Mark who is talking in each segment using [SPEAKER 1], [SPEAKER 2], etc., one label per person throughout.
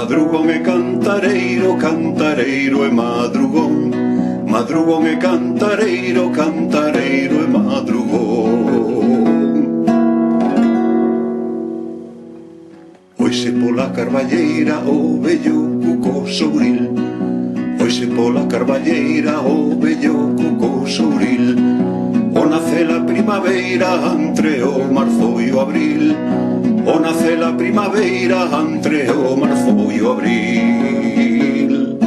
[SPEAKER 1] Madrugón e cantareiro, cantareiro e madrugón. Madrugón e cantareiro, cantareiro e madrugón. Oise pola carballeira o vello cuco souril. Oise pola carballeira o vello cuco souril. O nace la primavera entre o marzo e o abril. O nace la primavera entre o marzo e o abril.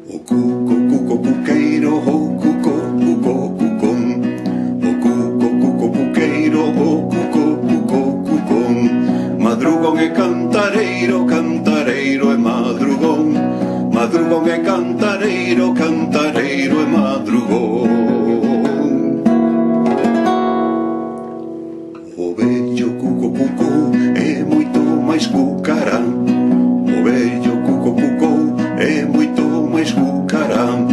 [SPEAKER 1] O cuco, cuco, cuqueiro, o cuco, cuco, cucón. O cuco, cuco, cuqueiro, o cuco, cuco, cucón. Madrugón e cantareiro, cantareiro e madrugón. Madrugón e cantareiro, cantareiro e madrugón. O vello cuco cucou é moito máis cucarán. O vello cuco cucou é moito máis cucarán.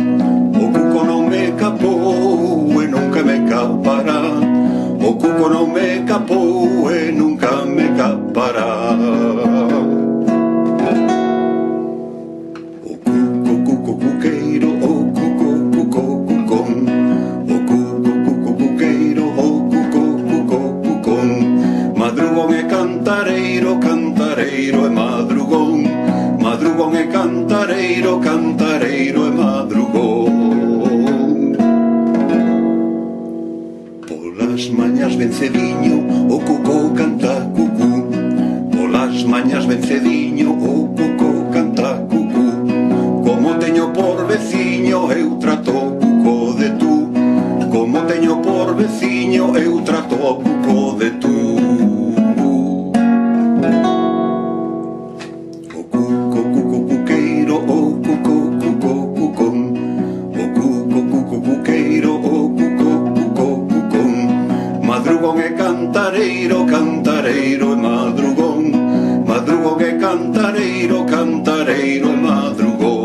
[SPEAKER 1] O cuco non me capou e nunca me capará. O cuco non me capou e nunca me capará. O cuco cuco cuqueiro, o cuco cuco cucón. O cuco cuco cuqueiro, o cuco cuco cucón. Madrugón e cantareiro, cantareiro e madrugón. Madrugón e cantareiro, cantareiro e madrugón. Polas mañas ben cediño o cuco canta cucú. Polas mañas ben cediño o cuco canta cucú. Como teño por veciño eu trato o cuco de tú. Como teño por veciño eu trato o cuco de tú. O cuco cuco cuqueiro, o cuco cuco cucón. O cuco cuco cuqueiro, o cuco cuco cucón. Madrugón e cantareiro, cantareiro e madrugón. Madrugón e cantareiro, cantareiro e madrugón.